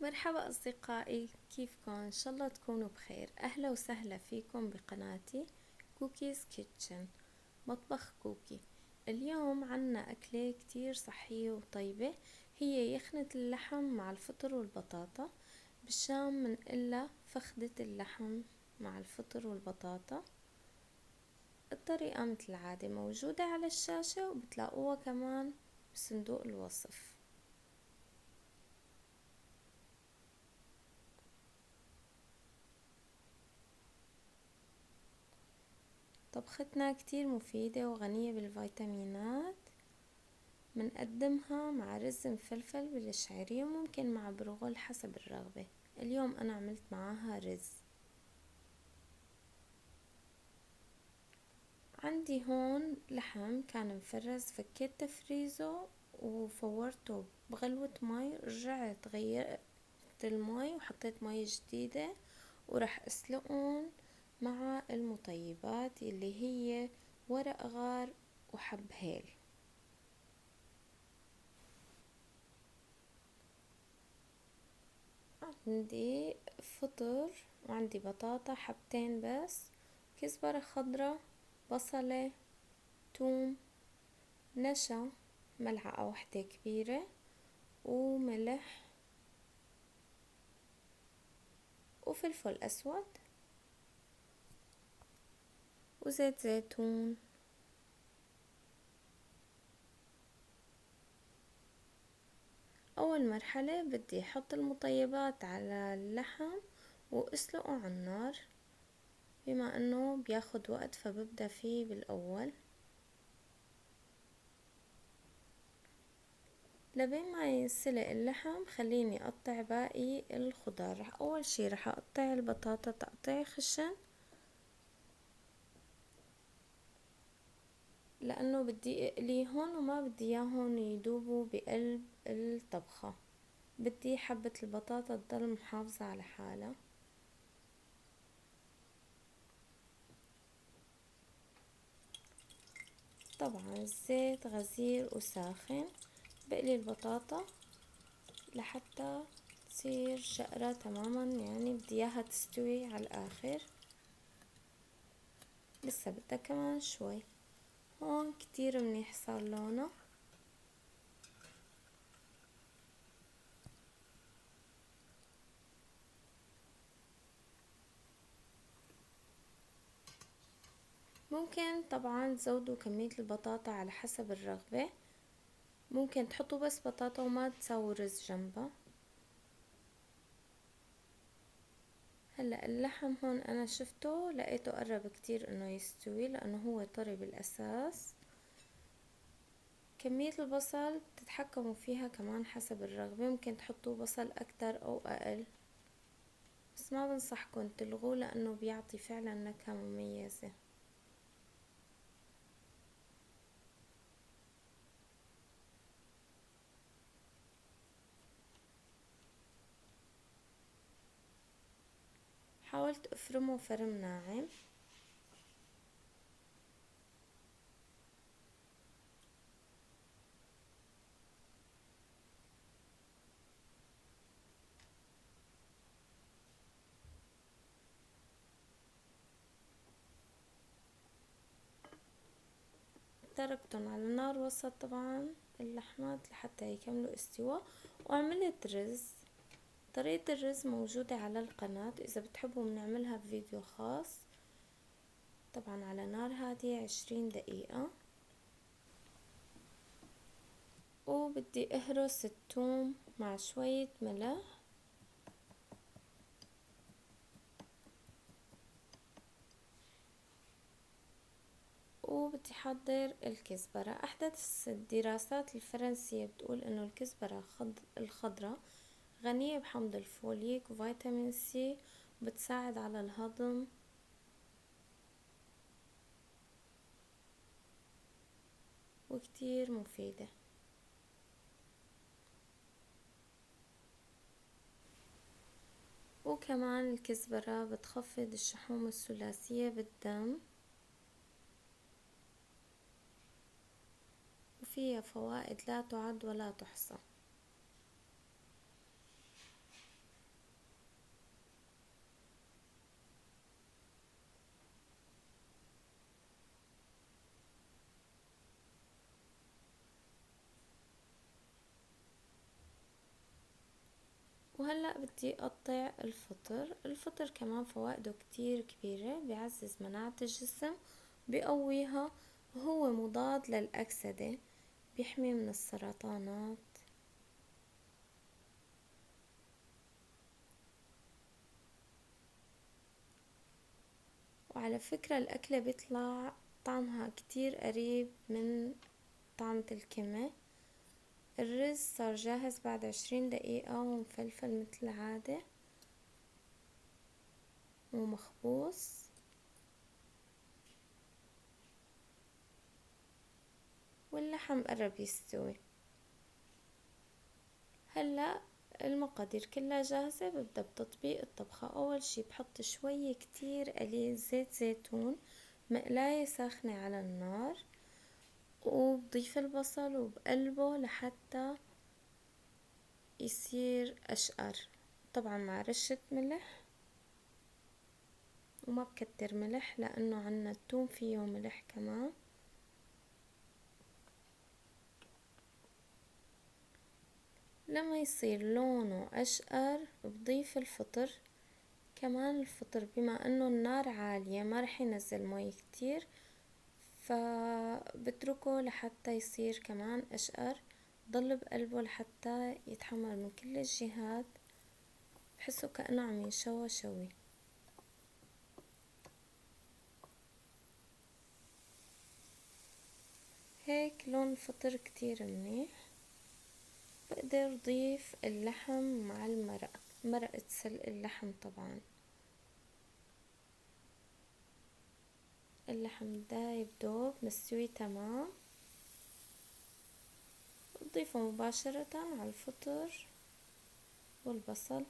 مرحبا أصدقائي، كيفكم؟ إن شاء الله تكونوا بخير. أهلا وسهلا فيكم بقناتي كوكيز كيتشن، مطبخ كوكي. اليوم عنا أكلة كتير صحية وطيبة، هي يخنة اللحم مع الفطر والبطاطا. بالشام منقلها فخدة اللحم مع الفطر والبطاطا. الطريقة مثل العادة موجودة على الشاشة، وبتلاقوها كمان بصندوق الوصف. طبختنا كتير مفيدة وغنية بالفيتامينات. منقدمها مع رز مفلفل بالشعرية، وممكن مع برغل حسب الرغبة. اليوم أنا عملت معاها رز. عندي هون لحم كان مفرز، فكيت تفريزه وفورته بغلوة مي، رجعت غيرت المي وحطيت مي جديدة، وراح اسلقهم مع المطيبات اللي هي ورق غار وحب هيل. عندي فطر وعندي بطاطا حبتين بس، كزبرة خضرة، بصلة، توم، نشا ملعقة واحدة كبيرة، وملح وفلفل أسود وزيت زيتون. أول مرحلة بدي أحط المطيبات على اللحم وأسلقه على النار، بما أنه بياخد وقت فببدأ فيه بالأول لبين ما ينسلق اللحم. خليني أقطع باقي الخضار. أول شي رح أقطع البطاطا تقطيع خشن، لأنه بدي أقليهن وما بدي إياهن يدوبوا بقلب الطبخة. بدي حبة البطاطا تضل محافظة على حالها. طبعا الزيت غزير وساخن. بقلي البطاطا لحتى تصير شقرة تماما، يعني بدي إياها تستوي على الآخر. لسه بدها كمان شوي. هون كتير منيح صار لونه. ممكن طبعا تزودوا كمية البطاطا على حسب الرغبة. ممكن تحطوا بس بطاطا وما تسووا رز جنبها. هلا اللحم هون انا شفته لقيته قرب كتير انه يستوي، لانه هو طري بالاساس. كمية البصل بتتحكموا فيها كمان حسب الرغبة، ممكن تحطوا بصل اكتر او اقل، بس ما بنصحكم تلغوه لانه بيعطي فعلا نكهة مميزة. حاولت افرمه فرم ناعم. تركتهم على نار وسط طبعا اللحمات لحتى يكملوا استواء، وعملت رز. طريقة الرز موجودة على القناة، إذا بتحبوا بنعملها بفيديو خاص. طبعا على نار هادية 20 دقيقة. وبدي اهرس الثوم مع شوية ملح، وبدي حضر الكزبرة. أحدث الدراسات الفرنسية بتقول إنه الكزبرة الخضراء غنية بحمض الفوليك وفيتامين سي، وبتساعد على الهضم وكتير مفيدة. وكمان الكزبرة بتخفض الشحوم الثلاثية بالدم، وفيها فوائد لا تعد ولا تحصى. وهلأ بدي أقطع الفطر كمان فوائده كتير كبيرة، بيعزز مناعة الجسم، بيقويها، وهو مضاد للأكسدة، بيحمي من السرطانات. وعلى فكرة الأكلة بيطلع طعمها كتير قريب من طعمة الكمة. الرز صار جاهز بعد 20 دقيقة، ومفلفل متل العادة ومخبوص. واللحم قرب يستوي. هلأ المقادير كلها جاهزة، ببدأ بتطبيق الطبخة. أول شي بحط شوي كتير قليل زيت زيتون، مقلاية ساخنة على النار، وبضيف البصل وبقلبه لحتى يصير أشقر، طبعا مع رشة ملح، وما بكتر ملح لأنه عنا التوم فيه ملح كمان. لما يصير لونه أشقر بضيف الفطر. كمان الفطر بما انه النار عالية ما رح ينزل مي كتير، فبتركه لحتى يصير كمان أشقر. ضل بقلبه لحتى يتحمر من كل الجهات، بحسه كأنه عم ينشوى شوي. هيك لون الفطر كتير منيح. بقدر ضيف اللحم مع المرق، مرقة سلق اللحم طبعا. اللحم دايب دوب مستوي تمام، بضيفه مباشرة على الفطر والبصل.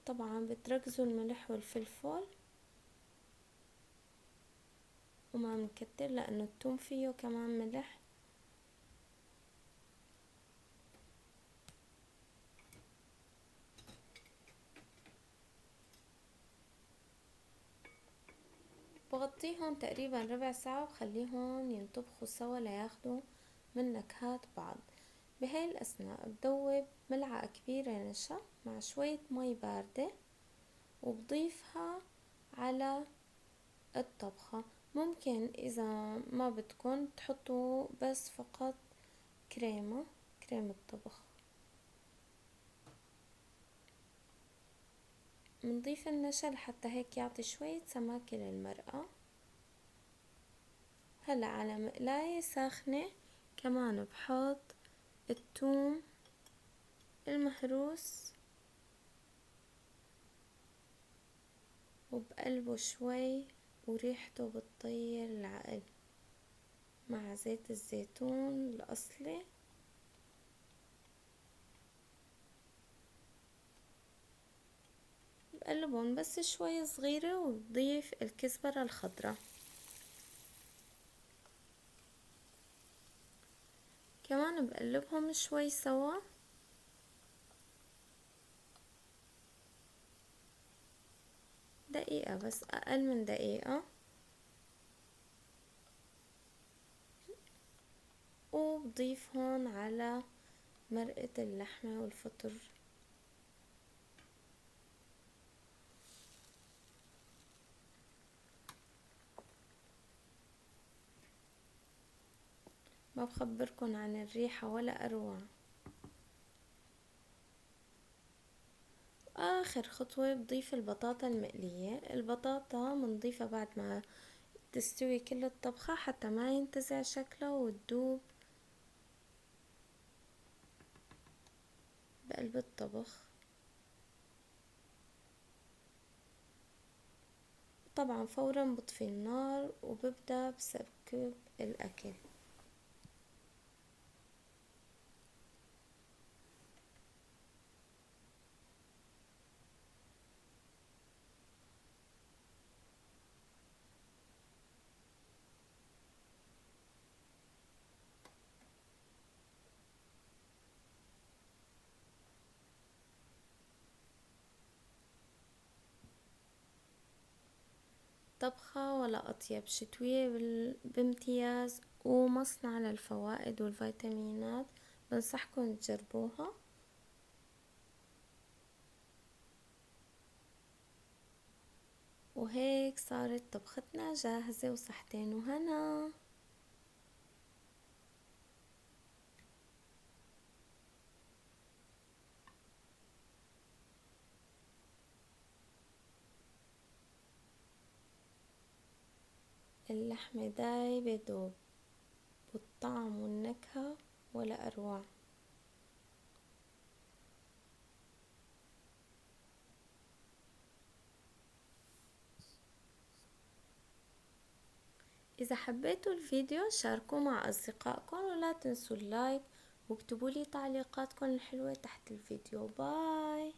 طبعا بتركزوا الملح والفلفل، وما مكتر لأنه التوم فيه كمان ملح. بغطيهم تقريبا ربع ساعة وخليهم ينطبخوا سوا لياخدوا من نكهات بعض. بهاي الأثناء بدوب ملعقة كبيرة نشا مع شوية مي باردة، وبضيفها على الطبخة. ممكن إذا ما بدكن تحطوا بس فقط كريمة طبخ. بنضيف النشا لحتى هيك يعطي شوية سماكة للمرقة. هلا على مقلاية ساخنة كمان بحط الثوم المهروس، وبقلبه شوي وريحته بتطير العقل مع زيت الزيتون الأصلي. بقلبهم بس شوي صغيرة، وبضيف الكزبرة الخضراء. كمان بقلبهم شوي سوا. دقيقة بس، أقل من دقيقة. وبضيفهم على مرقة اللحمة والفطر. ما بخبركن عن الريحة ولا أروع. آخر خطوة بضيف البطاطا المقلية. البطاطا بنضيفها بعد ما تستوي كل الطبخة حتى ما ينتزع شكلها وتدوب بقلب الطبخ. طبعا فورا بطفي النار وببدأ بسكب الأكل. طبخة ولا أطيب، شتوية بامتياز، ومصنع للفوائد والفيتامينات، بنصحكم تجربوها. وهيك صارت طبختنا جاهزة، وصحتين وهنا. اللحمة دايبة دوب، والطعم والنكهة ولا أروع. إذا حبيتوا الفيديو شاركوه مع أصدقائكم، ولا تنسوا اللايك واكتبوا لي تعليقاتكم الحلوة تحت الفيديو. باي.